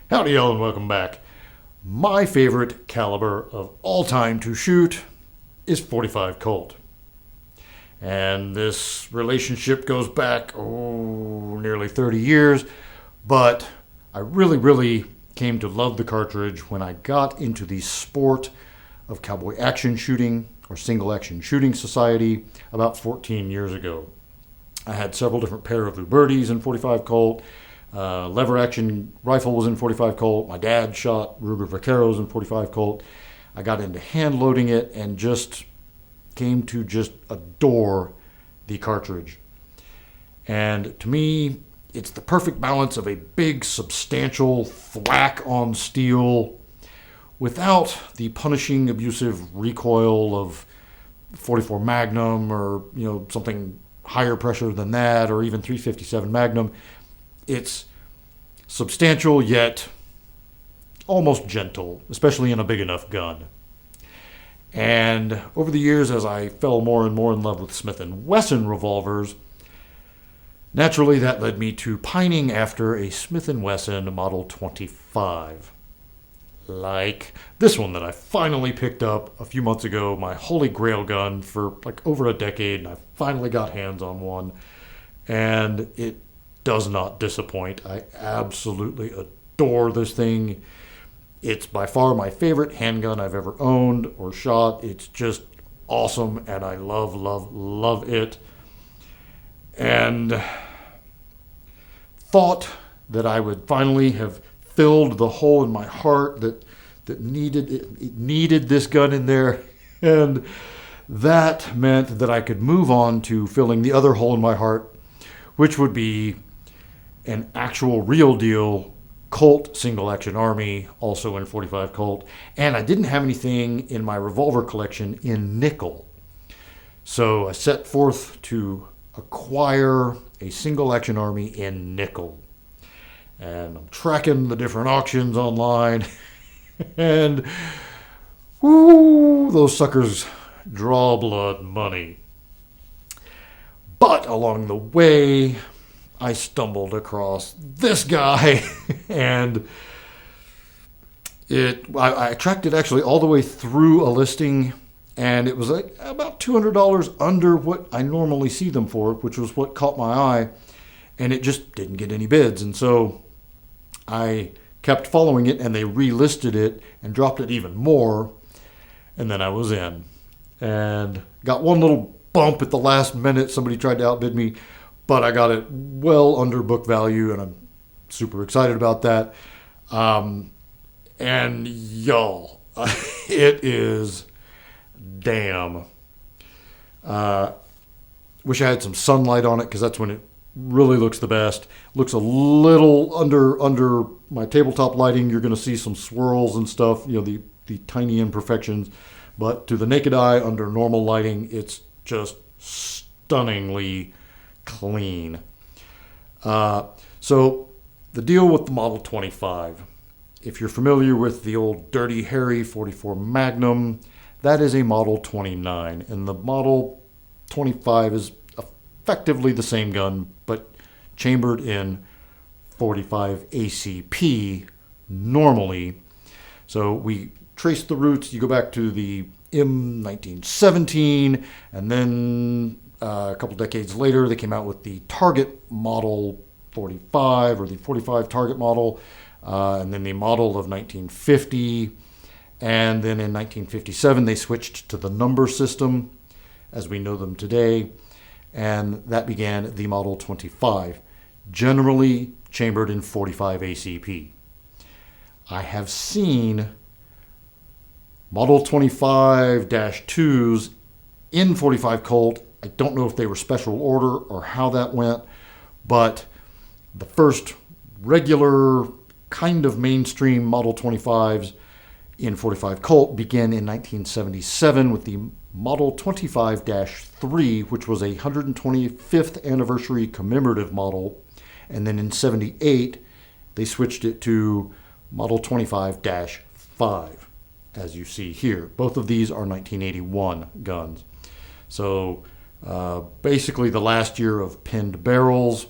Howdy, y'all, and welcome back. My favorite caliber of all time to shoot is 45 Colt. And this relationship goes back, nearly 30 years. But I really came to love the cartridge when I got into the sport of cowboy action shooting, or single action shooting society, about 14 years ago. I had several different pair of Ubertis in 45 Colt. Lever action rifle was in 45 Colt. My dad shot Ruger Vaqueros in 45 Colt. I got into hand loading it and just came to just adore the cartridge. And to me, it's the perfect balance of a big, substantial thwack on steel without the punishing, abusive recoil of 44 Magnum or something higher pressure than that, or even 357 Magnum. It's substantial yet almost gentle, especially in a big enough gun. And over the years, as I fell more and more in love with Smith & Wesson revolvers, naturally that led me to pining after a Smith & Wesson Model 25. Like this one that I finally picked up a few months ago, my holy grail gun for like over a decade, and I finally got hands on one. And it does not disappoint. I absolutely adore this thing. It's by far my favorite handgun I've ever owned or shot. It's just awesome, and I love it. And thought that I would finally have filled the hole in my heart that needed this gun in there, and that meant that I could move on to filling the other hole in my heart, which would be an actual real deal Colt single action army, also in 45 Colt. And I didn't have anything in my revolver collection in nickel. So I set forth to acquire a single action army in nickel. And I'm tracking the different auctions online. And those suckers draw blood money. But along the way, I stumbled across this guy, and I tracked it actually all the way through a listing, and it was like about $200 under what I normally see them for, which was what caught my eye, and it just didn't get any bids. And so I kept following it, and they relisted it and dropped it even more, and then I was in. And got one little bump at the last minute. Somebody tried to outbid me, but I got it well under book value, and I'm super excited about that. And y'all, it is damn. Wish I had some sunlight on it, because that's when it really looks the best. Looks a little under my tabletop lighting. You're going to see some swirls and stuff, the tiny imperfections. But to the naked eye, under normal lighting, it's just stunningly clean. So the deal with the Model 25, if you're familiar with the old Dirty Harry 44 Magnum, that is a Model 29, and the Model 25 is effectively the same gun, but chambered in 45 ACP normally. So we trace the roots. You go back to the M1917, and then a couple decades later, they came out with the Target Model 45, or the 45 Target Model, and then the model of 1950. And then in 1957, they switched to the number system as we know them today, and that began the Model 25, generally chambered in 45 ACP. I have seen Model 25-2s in 45 Colt. I don't know if they were special order or how that went, but the first regular kind of mainstream Model 25s in 45 Colt began in 1977 with the Model 25-3, which was a 125th anniversary commemorative model. And then in 78, they switched it to Model 25-5, as you see here. Both of these are 1981 guns. So basically the last year of pinned barrels.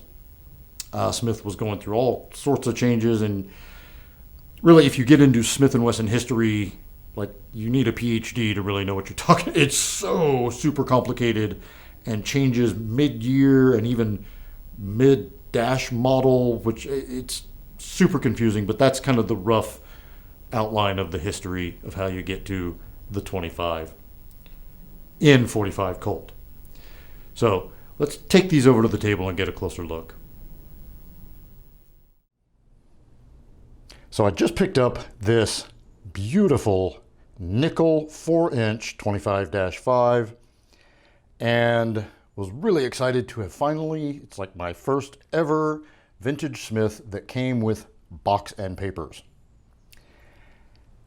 Smith was going through all sorts of changes, and Really, if you get into Smith and Wesson history, like you need a PhD to really know what you're talking. It's so super complicated and changes mid-year and even mid-dash model, which it's super confusing. But that's kind of the rough outline of the history of how you get to the 25 in 45 Colt. So let's take these over to the table and get a closer look. So I just picked up this beautiful nickel 4-inch 25-5 and was really excited to have finally, it's like my first ever vintage Smith that came with box and papers.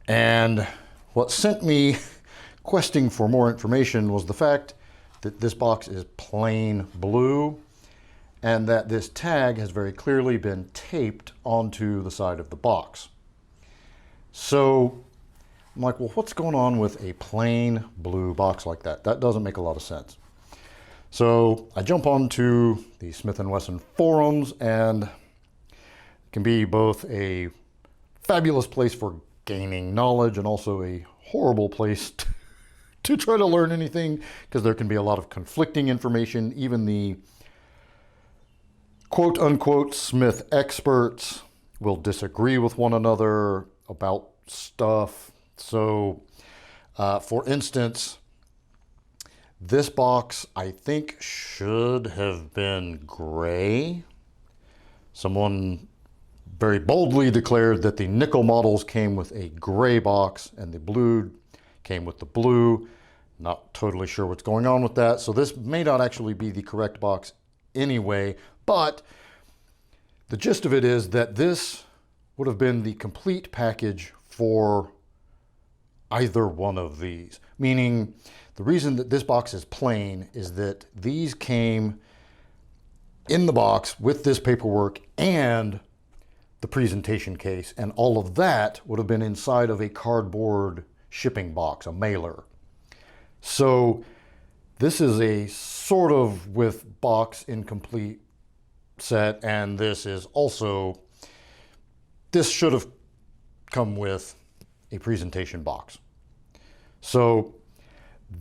And what sent me questing for more information was the fact that this box is plain blue and that this tag has very clearly been taped onto the side of the box. So I'm like, well, what's going on with a plain blue box like that? That doesn't make a lot of sense. So I jump onto the Smith & Wesson forums, and it can be both a fabulous place for gaining knowledge and also a horrible place to try to learn anything, because there can be a lot of conflicting information. Even the quote unquote Smith experts will disagree with one another about stuff. So for instance, this box I think should have been gray. Someone very boldly declared that the nickel models came with a gray box and the blue came with the blue. Not totally sure what's going on with that. So this may not actually be the correct box anyway, but the gist of it is that this would have been the complete package for either one of these. Meaning, the reason that this box is plain is that these came in the box with this paperwork and the presentation case, and all of that would have been inside of a cardboard shipping box, a mailer. So this is a sort of with box incomplete set, and this is also, this should have come with a presentation box. So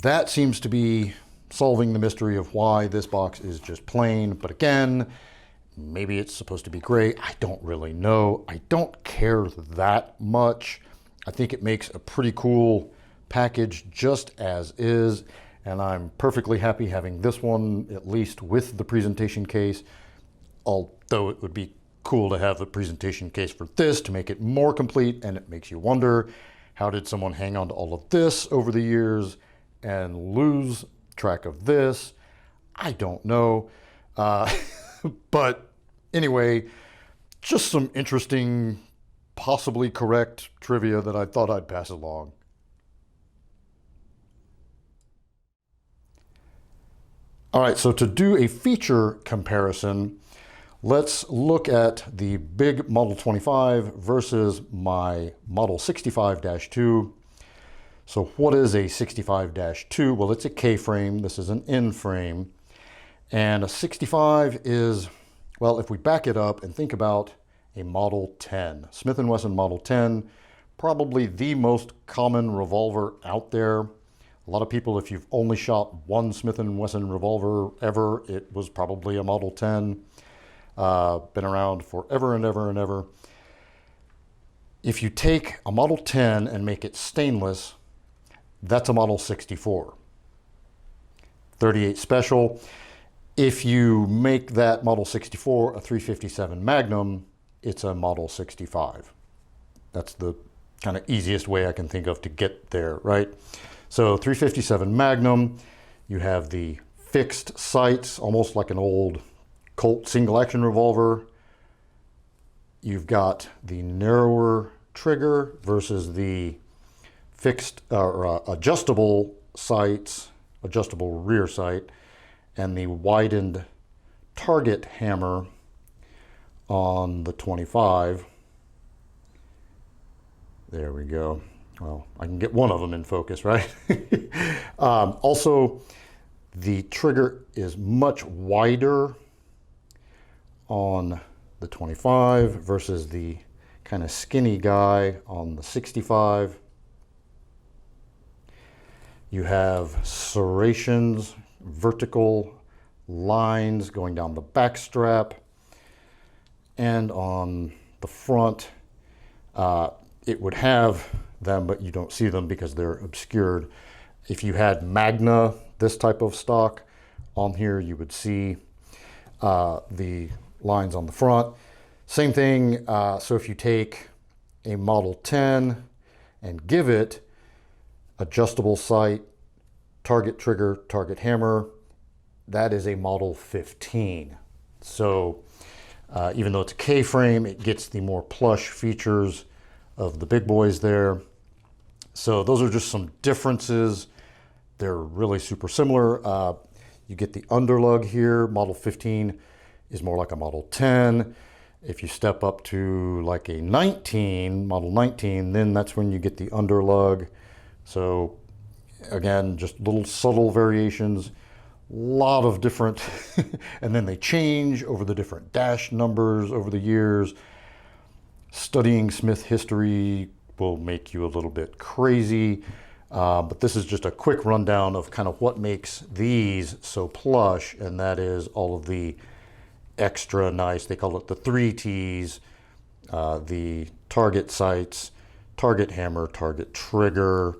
that seems to be solving the mystery of why this box is just plain. But again, maybe it's supposed to be gray. I don't really know. I don't care that much. I think it makes a pretty cool package just as is. And I'm perfectly happy having this one, at least with the presentation case. Although it would be cool to have the presentation case for this to make it more complete. And it makes you wonder, how did someone hang on to all of this over the years and lose track of this? I don't know. But anyway, just some interesting, possibly correct trivia that I thought I'd pass along. All right, so to do a feature comparison, let's look at the big Model 25 versus my Model 65-2. So what is a 65-2? Well, it's a K-frame. This is an N-frame. And a 65 is, well, if we back it up and think about a Model 10, Smith & Wesson Model 10, probably the most common revolver out there. A lot of people, if you've only shot one Smith & Wesson revolver ever, it was probably a Model 10. Been around forever and ever and ever. If you take a Model 10 and make it stainless, that's a Model 64. 38 Special. If you make that Model 64 a 357 Magnum, it's a Model 65. That's the kind of easiest way I can think of to get there, right? So 357 Magnum, you have the fixed sights, almost like an old Colt single action revolver. You've got the narrower trigger versus the fixed or adjustable sights, adjustable rear sight, and the widened target hammer on the 25. There we go. Well, I can get one of them in focus, right? Also, the trigger is much wider on the 25 versus the kind of skinny guy on the 65. You have serrations, vertical lines going down the back strap, and on the front it would have them, but you don't see them because they're obscured. If you had Magna, this type of stock, on here you would see the lines on the front. Same thing, so if you take a Model 10 and give it adjustable sight, target trigger, target hammer, that is a Model 15. So even though it's a K-frame, it gets the more plush features of the big boys there. So those are just some differences. They're really super similar. You get the underlug here. Model 15 is more like a Model 10. If you step up to like a 19, Model 19, then that's when you get the underlug. So again, just little subtle variations, lot of different, and then they change over the different dash numbers over the years. Studying Smith history will make you a little bit crazy, but this is just a quick rundown of kind of what makes these so plush, and that is all of the extra nice, they call it the 3Ts, the target sights, target hammer, target trigger,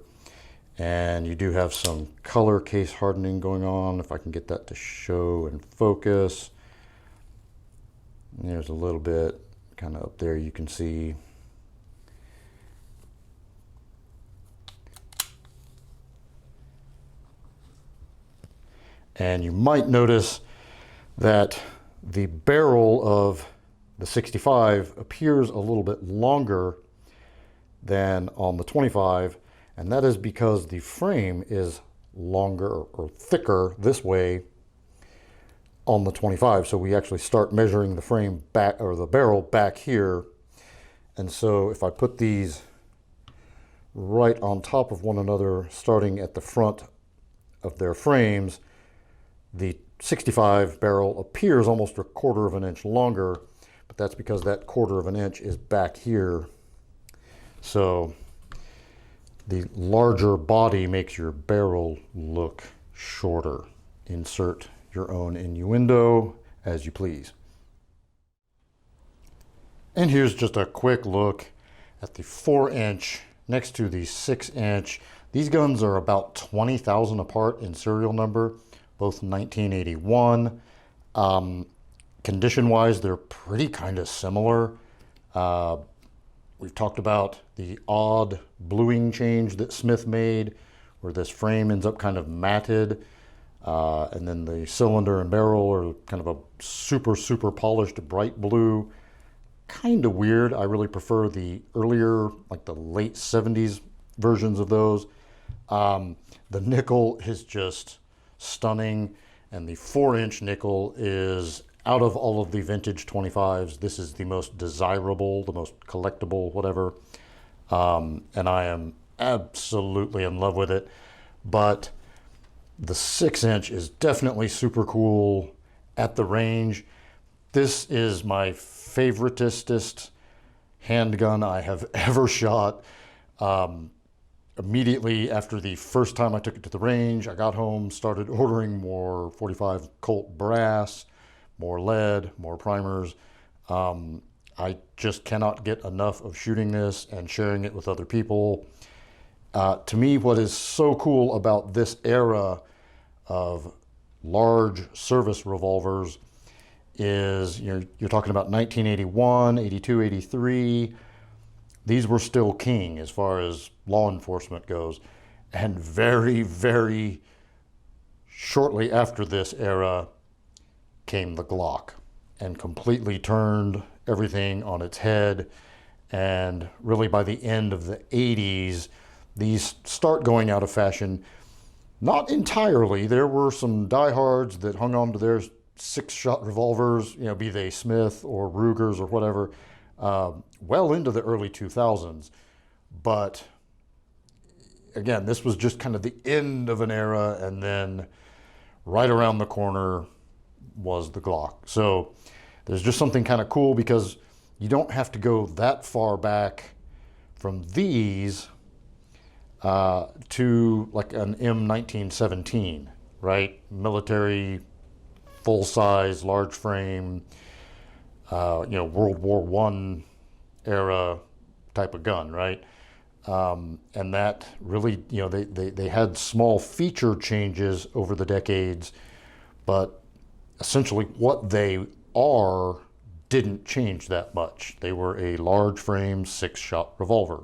and you do have some color case hardening going on, if I can get that to show and focus. And there's a little bit kind of up there you can see. And you might notice that the barrel of the 65 appears a little bit longer than on the 25, and that is because the frame is longer or thicker this way on the 25. So we actually start measuring the frame back, or the barrel back here. And so if I put these right on top of one another, starting at the front of their frames, the 65 barrel appears almost a 1/4 of an inch longer, but that's because that 1/4 of an inch is back here. So the larger body makes your barrel look shorter. Insert your own innuendo as you please. And here's just a quick look at the 4-inch next to the 6-inch. These guns are about 20,000 apart in serial number, both 1981. Condition-wise, they're pretty kind of similar. We've talked about the odd bluing change that Smith made, where this frame ends up kind of matted, and then the cylinder and barrel are kind of a super, super polished bright blue. Kind of weird. I really prefer the earlier, like the late 70s versions of those. The nickel is just stunning, and the 4-inch nickel is, out of all of the vintage 25s, this is the most desirable, the most collectible, whatever. And I am absolutely in love with it. But the 6-inch is definitely super cool at the range. This is my favoritist handgun I have ever shot. Immediately after the first time I took it to the range, I got home, started ordering more 45 Colt brass, more lead, more primers. I just cannot get enough of shooting this and sharing it with other people. To me, what is so cool about this era of large service revolvers is, you're talking about 1981, 82, 83. These were still king as far as law enforcement goes. And very, very shortly after this era came the Glock and completely turned everything on its head. And really by the end of the 80s, these start going out of fashion. Not entirely. There were some diehards that hung on to their 6-shot revolvers, be they Smith or Rugers or whatever, well into the early 2000s. But again, this was just kind of the end of an era, and then right around the corner was the Glock. So there's just something kind of cool, because you don't have to go that far back from these to like an M1917, right? Military, full size, large frame, World War One era type of gun, right? And that really, they had small feature changes over the decades, but essentially what they are didn't change that much. They were a large frame 6-shot revolver.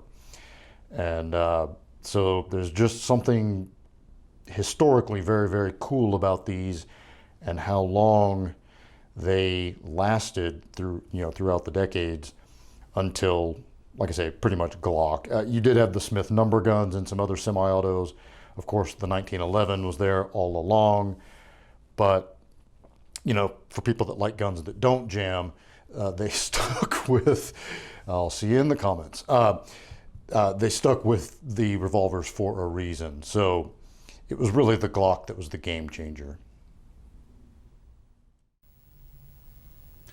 And so there's just something historically very, very cool about these and how long they lasted throughout the decades until, like I say, pretty much Glock. You did have the Smith number guns and some other semi-autos. Of course, the 1911 was there all along. But, for people that like guns that don't jam, they stuck with, I'll see you in the comments. They stuck with the revolvers for a reason. So it was really the Glock that was the game changer.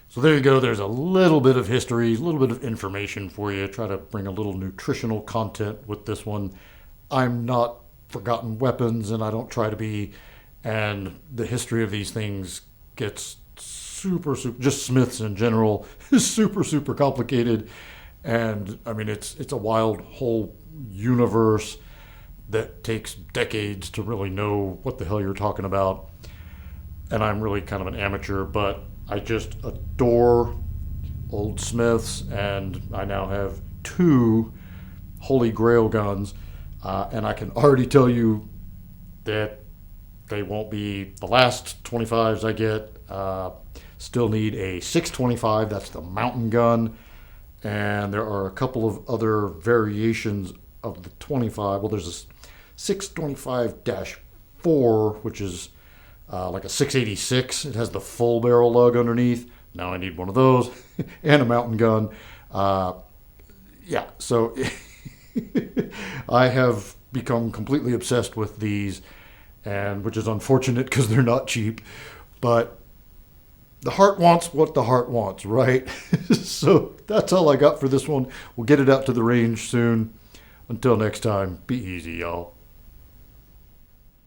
So there you go. There's a little bit of history, a little bit of information for you. Try to bring a little nutritional content with this one. I'm not Forgotten Weapons, and I don't try to be. And the history of these things gets super, just Smiths in general, is super, super complicated. And I mean, it's a wild whole universe that takes decades to really know what the hell you're talking about. And I'm really kind of an amateur, but I just adore old Smiths, and I now have 2 Holy Grail guns, and I can already tell you that they won't be the last 25s I get. Still need a 625, that's the mountain gun, and there are a couple of other variations of the 25. Well, there's a 625-4, which is like a 686. It has the full barrel lug underneath. Now I need one of those and a mountain gun. So I have become completely obsessed with these, and which is unfortunate because they're not cheap. But the heart wants what the heart wants, right? So that's all I got for this one. We'll get it out to the range soon. Until next time, be easy, y'all.